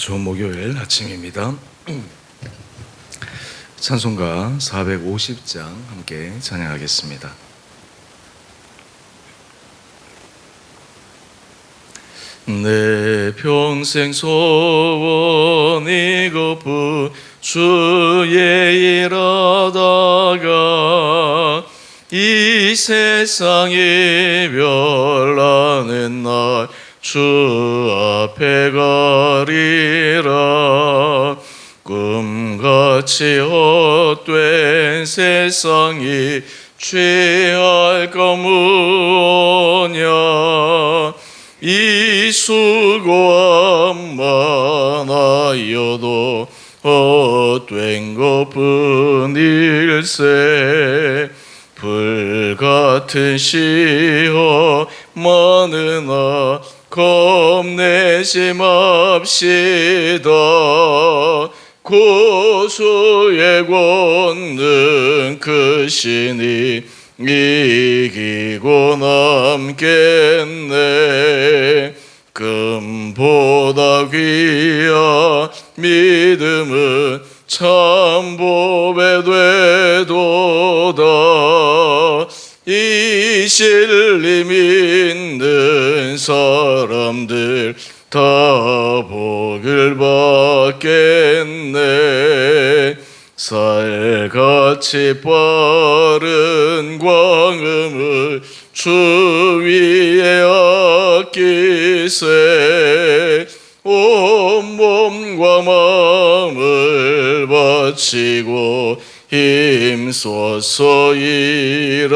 좋은 목요일 아침입니다. 찬송가 450장 함께 찬양하겠습니다. 내 평생 소원이고픈 주의 일하다가 이 세상이 변하는 날 주 앞에 가리라. 꿈같이 헛된 세상이 취할까 뭐냐. 이 수고함 많아여도 헛된 것뿐 일세. 불같은 시험 많으나 겁내지 맙시다. 고수의 권능 크시니 이기고 남겠네. 금보다 귀한 믿음은 참 보배 되도다. 이 진리 믿는 사람들 다 복을 받겠네. 살같이 빠른 광음을 주 위에 아끼세. 온몸과 마음을 바치고 힘써서 일하세.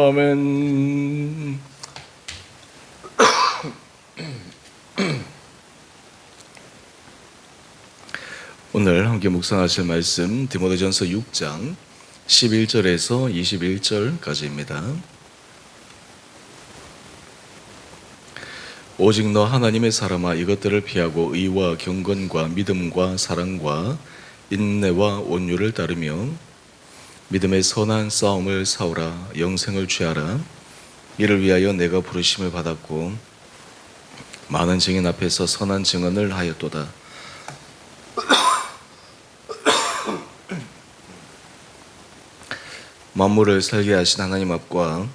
아멘. 오늘 함께 묵상하실 말씀 디모데전서 6장 11절에서 21절까지입니다. 오직 너 하나님의 사람아, 이것들을 피하고 의와 경건과 믿음과 사랑과 인내와 온유를 따르며 믿음의 선한 싸움을 싸우라. 영생을 취하라. 이를 위하여 내가 부르심을 받았고 많은 증인 앞에서 선한 증언을 하였도다. 만물을 살게 하신 하나님 앞과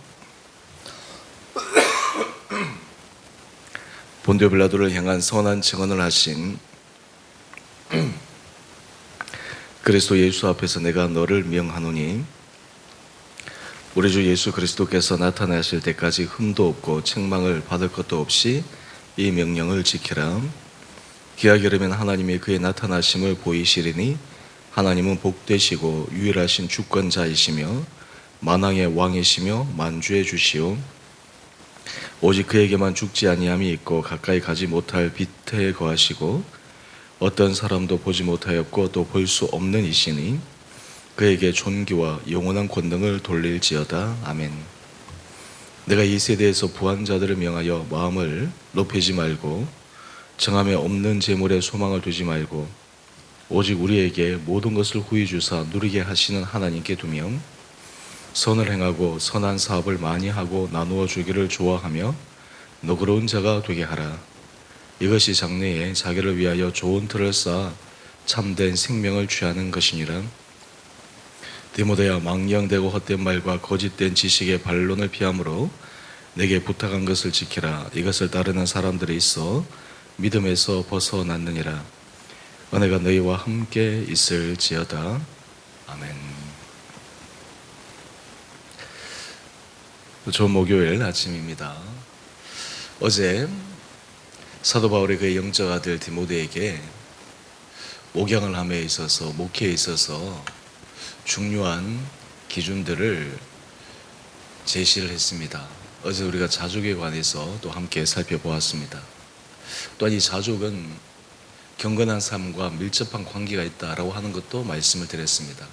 본디오 빌라도를 향한 선한 증언을 하신 그리스도 예수 앞에서 내가 너를 명하노니, 우리 주 예수 그리스도께서 나타나실 때까지 흠도 없고 책망을 받을 것도 없이 이 명령을 지키라. 기약 여름엔 하나님이 그의 나타나심을 보이시리니 하나님은 복되시고 유일하신 주권자이시며 만왕의 왕이시며 만주의 주시오. 오직 그에게만 죽지 아니함이 있고 가까이 가지 못할 빛에 거하시고 어떤 사람도 보지 못하였고 또 볼 수 없는 이시니 그에게 존귀와 영원한 권능을 돌릴지어다. 아멘. 내가 이 세대에서 부한 자들을 명하여 마음을 높이지 말고 정함에 없는 재물에 소망을 두지 말고 오직 우리에게 모든 것을 후히 주사 누리게 하시는 하나님께 두며 선을 행하고 선한 사업을 많이 하고 나누어 주기를 좋아하며 너그러운 자가 되게 하라. 이것이 장래에 자기를 위하여 좋은 틀을 쌓아 참된 생명을 취하는 것이니라. 디모데야, 망령되고 헛된 말과 거짓된 지식의 반론을 피함으로 내게 부탁한 것을 지키라. 이것을 따르는 사람들이 있어 믿음에서 벗어났느니라. 은혜가 너희와 함께 있을지어다. 아멘. 좋은 목요일 아침입니다. 어제 사도 바울이 그의 영적 아들 디모데에게 목양을 함에 있어서, 목회에 있어서 중요한 기준들을 제시를 했습니다. 어제 우리가 자족에 관해서 또 함께 살펴보았습니다. 또한 이 자족은 경건한 삶과 밀접한 관계가 있다라고 하는 것도 말씀을 드렸습니다.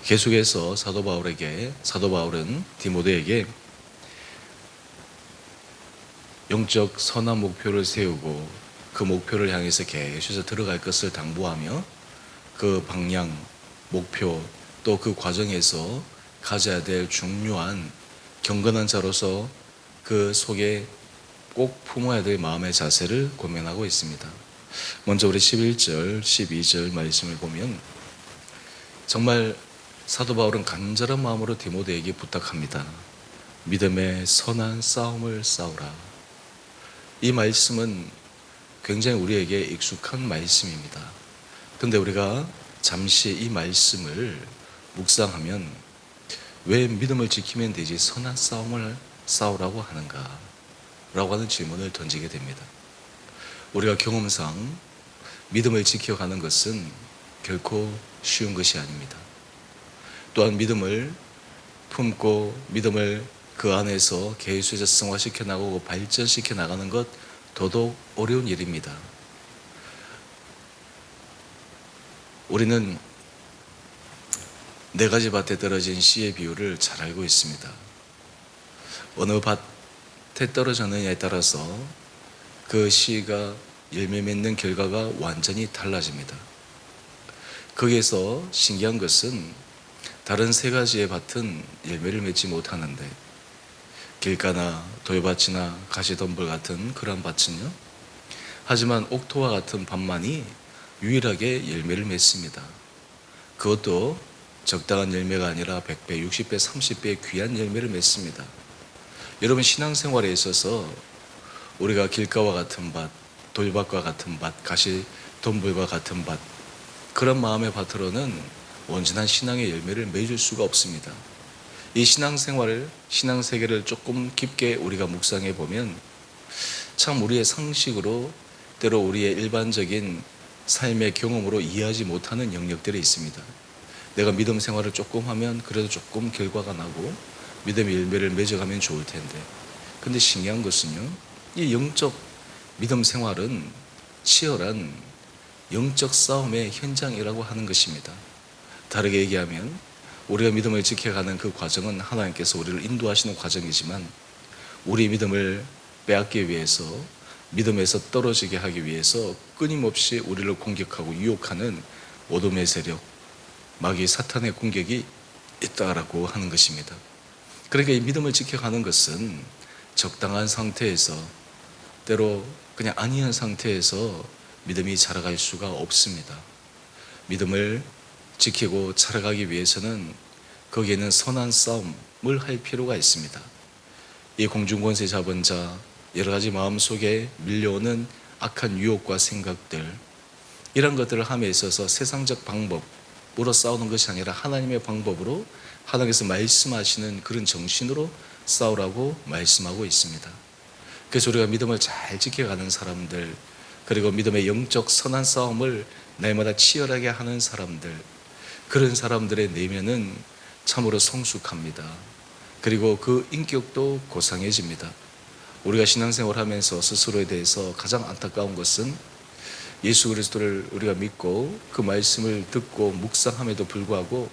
계속해서 사도 바울은 디모데에게 영적 선한 목표를 세우고 그 목표를 향해서 계속해서 들어갈 것을 당부하며 그 방향, 목표, 또 그 과정에서 가져야 될 중요한 경건한 자로서 그 속에 꼭 품어야 될 마음의 자세를 고민하고 있습니다. 먼저 우리 11절, 12절 말씀을 보면 정말 사도 바울은 간절한 마음으로 디모데에게 부탁합니다. 믿음의 선한 싸움을 싸우라. 이 말씀은 굉장히 우리에게 익숙한 말씀입니다. 그런데 우리가 잠시 이 말씀을 묵상하면 왜 믿음을 지키면 되지 선한 싸움을 싸우라고 하는가? 라고 하는 질문을 던지게 됩니다. 우리가 경험상 믿음을 지켜가는 것은 결코 쉬운 것이 아닙니다. 또한 믿음을 품고 믿음을 그 안에서 계속해서 승화시켜 나가고 발전시켜 나가는 것 더더욱 어려운 일입니다. 우리는 네 가지 밭에 떨어진 씨의 비유를 잘 알고 있습니다. 어느 밭에 떨어졌느냐에 따라서 그 씨가 열매 맺는 결과가 완전히 달라집니다. 거기에서 신기한 것은 다른 세 가지의 밭은 열매를 맺지 못하는데 길가나 돌밭이나 가시덤불 같은 그런 밭은요, 하지만 옥토와 같은 밭만이 유일하게 열매를 맺습니다. 그것도 적당한 열매가 아니라 100배, 60배, 30배의 귀한 열매를 맺습니다. 여러분, 신앙생활에 있어서 우리가 길가와 같은 밭, 돌밭과 같은 밭, 가시덤불과 같은 밭, 그런 마음의 밭으로는 온전한 신앙의 열매를 맺을 수가 없습니다. 이 신앙생활을, 신앙세계를 조금 깊게 우리가 묵상해 보면 참 우리의 상식으로 때로 우리의 일반적인 삶의 경험으로 이해하지 못하는 영역들이 있습니다. 내가 믿음 생활을 조금 하면 그래도 조금 결과가 나고 믿음의 열매를 맺어가면 좋을 텐데, 근데 신기한 것은요, 이 영적 믿음 생활은 치열한 영적 싸움의 현장이라고 하는 것입니다. 다르게 얘기하면 우리가 믿음을 지켜가는 그 과정은 하나님께서 우리를 인도하시는 과정이지만 우리 믿음을 빼앗기 위해서, 믿음에서 떨어지게 하기 위해서 끊임없이 우리를 공격하고 유혹하는 어둠의 세력, 마귀 사탄의 공격이 있다라고 하는 것입니다. 그러니까 이 믿음을 지켜가는 것은 적당한 상태에서, 때로 그냥 아니한 상태에서 믿음이 자라갈 수가 없습니다. 믿음을 지키고 자라가기 위해서는 거기에는 선한 싸움을 할 필요가 있습니다. 이 공중권세 잡은 자, 여러 가지 마음속에 밀려오는 악한 유혹과 생각들, 이런 것들을 함에 있어서 세상적 방법으로 싸우는 것이 아니라 하나님의 방법으로, 하나님께서 말씀하시는 그런 정신으로 싸우라고 말씀하고 있습니다. 그래서 우리가 믿음을 잘 지켜가는 사람들, 그리고 믿음의 영적 선한 싸움을 날마다 치열하게 하는 사람들, 그런 사람들의 내면은 참으로 성숙합니다. 그리고 그 인격도 고상해집니다. 우리가 신앙생활을 하면서 스스로에 대해서 가장 안타까운 것은 예수 그리스도를 우리가 믿고 그 말씀을 듣고 묵상함에도 불구하고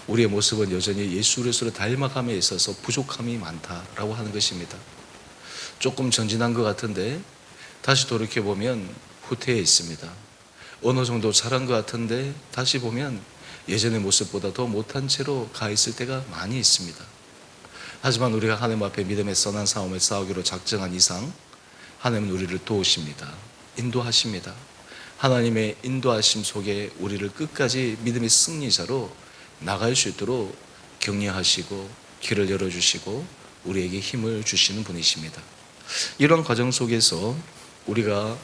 우리의 모습은 여전히 예수 그리스도를 닮아감에 있어서 부족함이 많다라고 하는 것입니다. 조금 전진한 것 같은데 다시 돌이켜보면 후퇴해 있습니다. 어느 정도 잘한 것 같은데 다시 보면 예전의 모습보다 더 못한 채로 가 있을 때가 많이 있습니다. 하지만 우리가 하나님 앞에 믿음의 선한 싸움을 싸우기로 작정한 이상 하나님은 우리를 도우십니다. 인도하십니다. 하나님의 인도하심 속에 우리를 끝까지 믿음의 승리자로 나갈 수 있도록 격려하시고 길을 열어주시고 우리에게 힘을 주시는 분이십니다. 이런 과정 속에서 우리가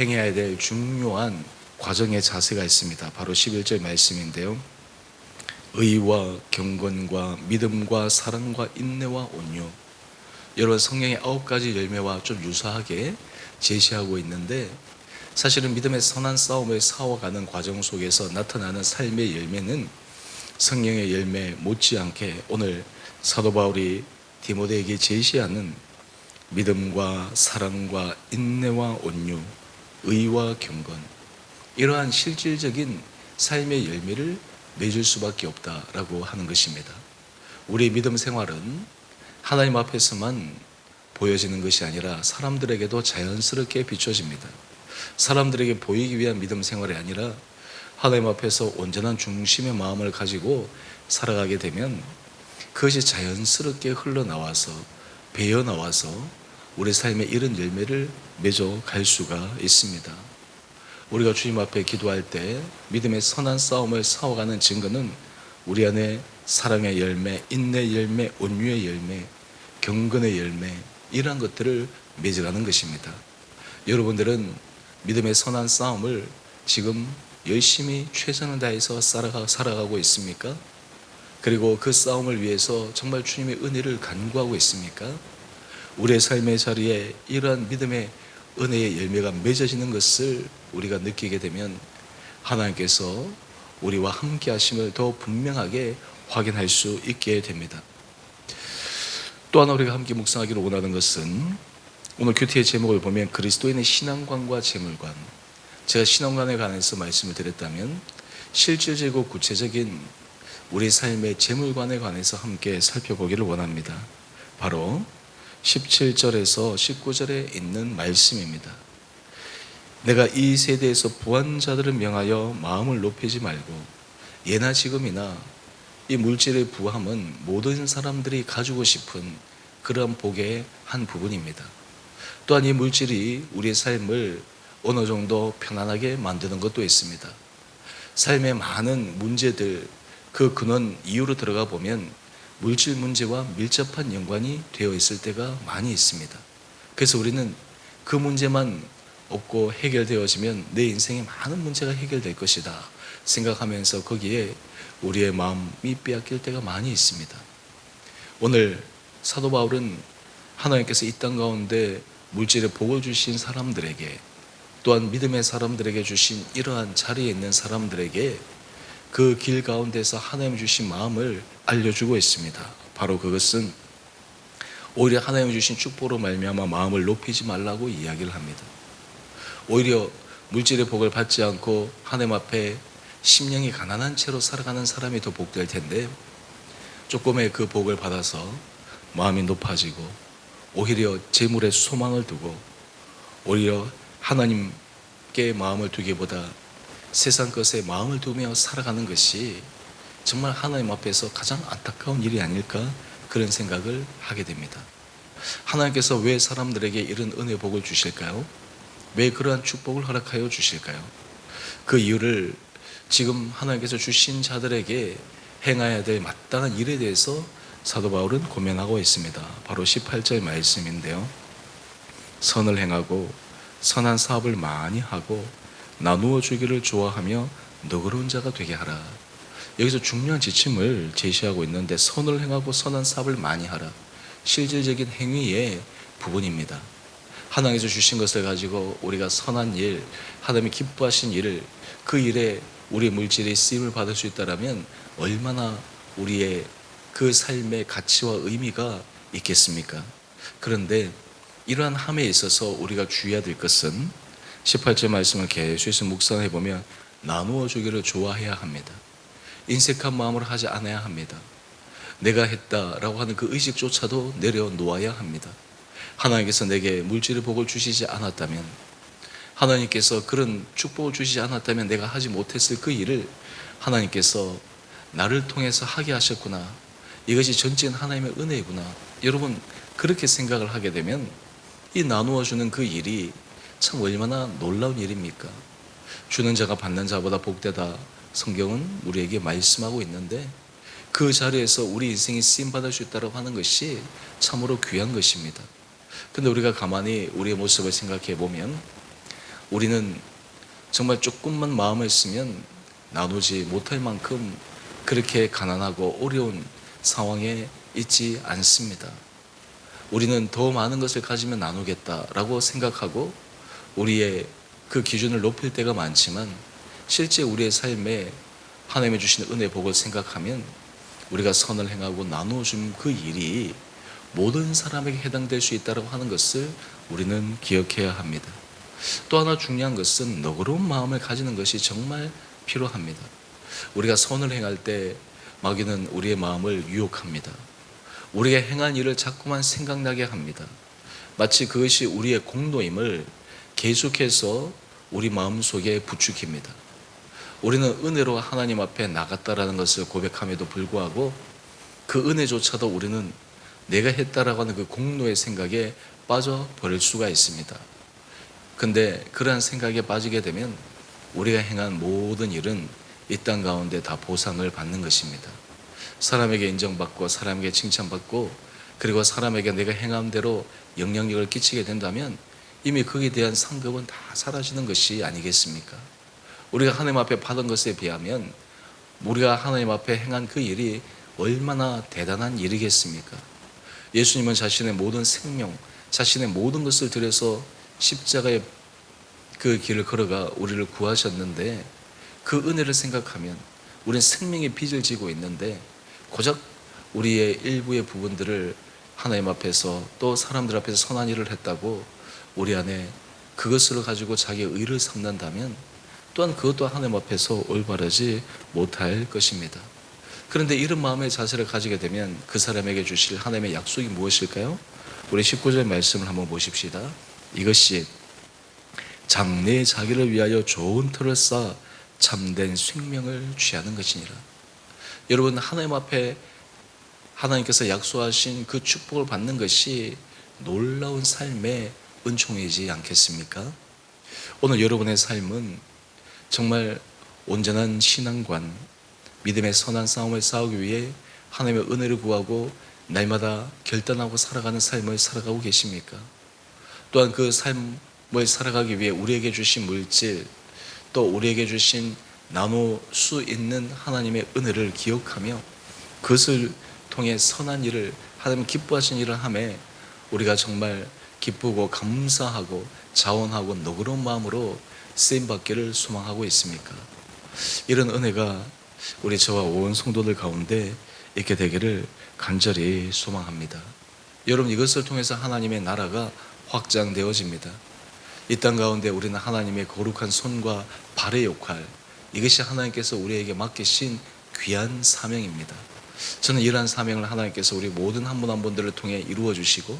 행해야 될 중요한 과정의 자세가 있습니다. 바로 11절 말씀인데요, 의와 경건과 믿음과 사랑과 인내와 온유. 여러분, 성경의 9가지 열매와 좀 유사하게 제시하고 있는데, 사실은 믿음의 선한 싸움을 싸워가는 과정 속에서 나타나는 삶의 열매는 성령의 열매 못지않게 오늘 사도 바울이 디모데에게 제시하는 믿음과 사랑과 인내와 온유, 의와 경건, 이러한 실질적인 삶의 열매를 맺을 수밖에 없다라고 하는 것입니다. 우리의 믿음 생활은 하나님 앞에서만 보여지는 것이 아니라 사람들에게도 자연스럽게 비춰집니다. 사람들에게 보이기 위한 믿음 생활이 아니라 하나님 앞에서 온전한 중심의 마음을 가지고 살아가게 되면 그것이 자연스럽게 흘러나와서 배어 나와서 우리 삶에 이런 열매를 맺어 갈 수가 있습니다. 우리가 주님 앞에 기도할 때 믿음의 선한 싸움을 싸워가는 증거는 우리 안에 사랑의 열매, 인내 열매, 온유의 열매, 경건의 열매, 이러한 것들을 맺어가는 것입니다. 여러분들은 믿음의 선한 싸움을 지금 열심히 최선을 다해서 살아가고 있습니까? 그리고 그 싸움을 위해서 정말 주님의 은혜를 간구하고 있습니까? 우리의 삶의 자리에 이러한 믿음의 은혜의 열매가 맺어지는 것을 우리가 느끼게 되면 하나님께서 우리와 함께 하심을 더 분명하게 확인할 수 있게 됩니다. 또 하나 우리가 함께 묵상하기를 원하는 것은 오늘 큐티의 제목을 보면 그리스도인의 신앙관과 재물관, 제가 신앙관에 관해서 말씀을 드렸다면 실질적이고 구체적인 우리 삶의 재물관에 관해서 함께 살펴보기를 원합니다. 바로 17절에서 19절에 있는 말씀입니다. 내가 이 세대에서 부한 자들을 명하여 마음을 높이지 말고, 예나 지금이나 이 물질의 부함은 모든 사람들이 가지고 싶은 그런 복의 한 부분입니다. 또한 이 물질이 우리의 삶을 어느 정도 편안하게 만드는 것도 있습니다. 삶의 많은 문제들, 그 근원 이유로 들어가 보면 물질 문제와 밀접한 연관이 되어 있을 때가 많이 있습니다. 그래서 우리는 그 문제만 없고 해결되어지면 내 인생에 많은 문제가 해결될 것이다 생각하면서 거기에 우리의 마음이 빼앗길 때가 많이 있습니다. 오늘 사도 바울은 하나님께서 이 땅 가운데 물질의 복을 주신 사람들에게, 또한 믿음의 사람들에게 주신 이러한 자리에 있는 사람들에게 그 길 가운데서 하나님 주신 마음을 알려주고 있습니다. 바로 그것은 오히려 하나님 주신 축복으로 말미암아 마음을 높이지 말라고 이야기를 합니다. 오히려 물질의 복을 받지 않고 하나님 앞에 심령이 가난한 채로 살아가는 사람이 더 복될 텐데, 조금의 그 복을 받아서 마음이 높아지고 오히려 재물에 소망을 두고 오히려 하나님께 마음을 두기보다 세상 것에 마음을 두며 살아가는 것이 정말 하나님 앞에서 가장 안타까운 일이 아닐까, 그런 생각을 하게 됩니다. 하나님께서 왜 사람들에게 이런 은혜 복을 주실까요? 왜 그러한 축복을 허락하여 주실까요? 그 이유를 지금 하나님께서 주신 자들에게 행해야 될 마땅한 일에 대해서 사도 바울은 고민하고 있습니다. 바로 18절 말씀인데요. 선을 행하고 선한 사업을 많이 하고 나누어 주기를 좋아하며 너그러운 자가 되게 하라. 여기서 중요한 지침을 제시하고 있는데, 선을 행하고 선한 사업을 많이 하라, 실질적인 행위의 부분입니다. 하나님께서 주신 것을 가지고 우리가 선한 일, 하나님이 기뻐하신 일을, 그 일에 우리의 물질이 쓰임을 받을 수 있다면 얼마나 우리의 그 삶의 가치와 의미가 있겠습니까? 그런데 이러한 함에 있어서 우리가 주의해야 될 것은 18절 말씀을 계속해서 묵상해 보면 나누어 주기를 좋아해야 합니다. 인색한 마음으로 하지 않아야 합니다. 내가 했다라고 하는 그 의식조차도 내려놓아야 합니다. 하나님께서 내게 물질의 복을 주시지 않았다면, 하나님께서 그런 축복을 주시지 않았다면 내가 하지 못했을 그 일을 하나님께서 나를 통해서 하게 하셨구나, 이것이 전적인 하나님의 은혜구나, 여러분 그렇게 생각을 하게 되면 이 나누어 주는 그 일이 참 얼마나 놀라운 일입니까? 주는 자가 받는 자보다 복되다, 성경은 우리에게 말씀하고 있는데, 그 자리에서 우리 인생이 쓰임받을 수 있다고 하는 것이 참으로 귀한 것입니다. 근데 우리가 가만히 우리의 모습을 생각해 보면 우리는 정말 조금만 마음을 쓰면 나누지 못할 만큼 그렇게 가난하고 어려운 상황에 있지 않습니다. 우리는 더 많은 것을 가지면 나누겠다라고 생각하고 우리의 그 기준을 높일 때가 많지만, 실제 우리의 삶에 하나님이 주시는 은혜 복을 생각하면 우리가 선을 행하고 나누어 준 그 일이 모든 사람에게 해당될 수 있다고 하는 것을 우리는 기억해야 합니다. 또 하나 중요한 것은 너그러운 마음을 가지는 것이 정말 필요합니다. 우리가 선을 행할 때 마귀는 우리의 마음을 유혹합니다. 우리가 행한 일을 자꾸만 생각나게 합니다. 마치 그것이 우리의 공로임을 계속해서 우리 마음속에 부추깁니다. 우리는 은혜로 하나님 앞에 나갔다라는 것을 고백함에도 불구하고 그 은혜조차도 우리는 내가 했다라고 하는 그 공로의 생각에 빠져버릴 수가 있습니다. 근데 그러한 생각에 빠지게 되면 우리가 행한 모든 일은 이 땅 가운데 다 보상을 받는 것입니다. 사람에게 인정받고 사람에게 칭찬받고 그리고 사람에게 내가 행한 대로 영향력을 끼치게 된다면 이미 거기에 대한 상급은 다 사라지는 것이 아니겠습니까? 우리가 하나님 앞에 받은 것에 비하면 우리가 하나님 앞에 행한 그 일이 얼마나 대단한 일이겠습니까? 예수님은 자신의 모든 생명, 자신의 모든 것을 들여서 십자가의 그 길을 걸어가 우리를 구하셨는데 그 은혜를 생각하면 우리는 생명의 빚을 지고 있는데 고작 우리의 일부의 부분들을 하나님 앞에서 또 사람들 앞에서 선한 일을 했다고 우리 안에 그것을 가지고 자기의 의를 삼는다면 또한 그것도 하나님 앞에서 올바르지 못할 것입니다. 그런데 이런 마음의 자세를 가지게 되면 그 사람에게 주실 하나님의 약속이 무엇일까요? 우리 19절 말씀을 한번 보십시다. 이것이 장래의 자기를 위하여 좋은 터를 쌓아 참된 생명을 취하는 것이니라. 여러분, 하나님 앞에 하나님께서 약속하신 그 축복을 받는 것이 놀라운 삶의 은총이지 않겠습니까? 오늘 여러분의 삶은 정말 온전한 신앙관, 믿음의 선한 싸움을 싸우기 위해 하나님의 은혜를 구하고 날마다 결단하고 살아가는 삶을 살아가고 계십니까? 또한 그 삶을 살아가기 위해 우리에게 주신 물질, 또 우리에게 주신 나눌 수 있는 하나님의 은혜를 기억하며 그것을 통해 선한 일을, 하나님 기뻐하신 일을 하며 우리가 정말 기쁘고 감사하고 자원하고 너그러운 마음으로 쓰임받기를 소망하고 있습니까? 이런 은혜가 우리 저와 온 성도들 가운데 있게 되기를 간절히 소망합니다. 여러분, 이것을 통해서 하나님의 나라가 확장되어집니다. 이 땅 가운데 우리는 하나님의 거룩한 손과 발의 역할, 이것이 하나님께서 우리에게 맡기신 귀한 사명입니다. 저는 이러한 사명을 하나님께서 우리 모든 한 분 한 분들을 통해 이루어 주시고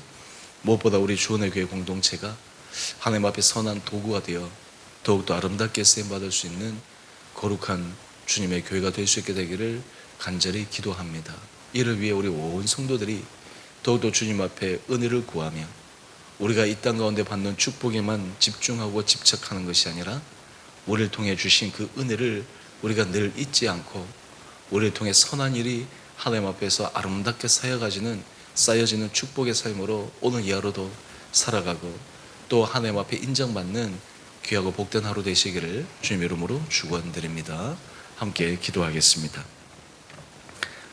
무엇보다 우리 주원의 교회 공동체가 하나님 앞에 선한 도구가 되어 더욱더 아름답게 쓰임받을 수 있는 거룩한 주님의 교회가 될 수 있게 되기를 간절히 기도합니다. 이를 위해 우리 온 성도들이 더욱더 주님 앞에 은혜를 구하며 우리가 이 땅 가운데 받는 축복에만 집중하고 집착하는 것이 아니라 우리를 통해 주신 그 은혜를 우리가 늘 잊지 않고 우리를 통해 선한 일이 하나님 앞에서 아름답게 쌓여지는 축복의 삶으로 오늘 이 하루도 살아가고 또 하나님 앞에 인정받는 귀하고 복된 하루 되시기를 주님 이름으로 축원드립니다. 함께 기도하겠습니다.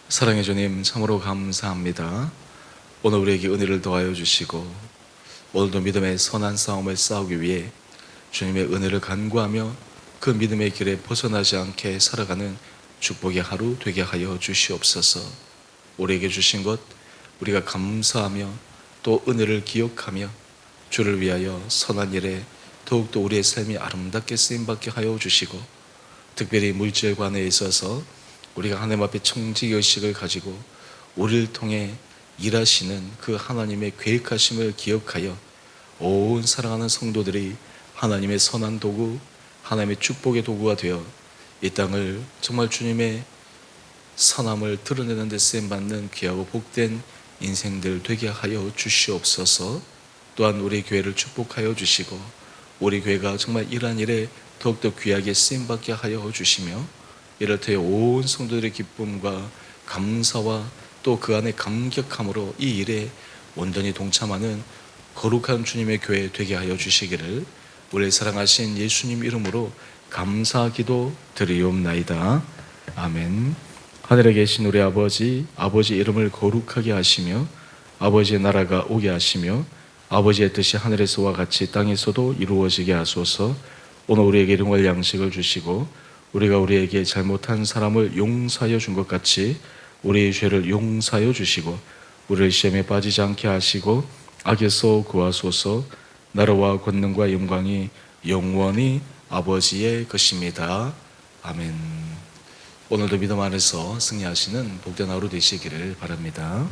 사랑의 주님, 참으로 감사합니다. 오늘 우리에게 은혜를 더하여 주시고 오늘도 믿음의 선한 싸움을 싸우기 위해 주님의 은혜를 간구하며 그 믿음의 길에 벗어나지 않게 살아가는 축복의 하루 되게 하여 주시옵소서. 우리에게 주신 것 우리가 감사하며 또 은혜를 기억하며 주를 위하여 선한 일에 더욱더 우리의 삶이 아름답게 쓰임받게 하여 주시고 특별히 물질관에 있어서 우리가 하나님 앞에 청지의식을 가지고 우리를 통해 일하시는 그 하나님의 계획하심을 기억하여 온 사랑하는 성도들이 하나님의 선한 도구, 하나님의 축복의 도구가 되어 이 땅을 정말 주님의 선함을 드러내는 데 쓰임받는 귀하고 복된 인생들 되게 하여 주시옵소서. 또한 우리 교회를 축복하여 주시고 우리 교회가 정말 이러한 일에 더욱더 귀하게 쓰임받게 하여 주시며 이를 통해 온 성도들의 기쁨과 감사와 또 그 안에 감격함으로 이 일에 온전히 동참하는 거룩한 주님의 교회 되게 하여 주시기를 우리를 사랑하신 예수님 이름으로 감사기도 드리옵나이다. 아멘. 하늘에 계신 우리 아버지 이름을 거룩하게 하시며 아버지의 나라가 오게 하시며 아버지의 뜻이 하늘에서와 같이 땅에서도 이루어지게 하소서. 오늘 우리에게 일용할 양식을 주시고 우리가 우리에게 잘못한 사람을 용서하여 준 것 같이 우리의 죄를 용서하여 주시고 우리를 시험에 빠지지 않게 하시고 악에서 구하소서. 나라와 권능과 영광이 영원히 아버지의 것입니다. 아멘. 오늘도 믿음 안에서 승리하시는 복된 하루 되시기를 바랍니다.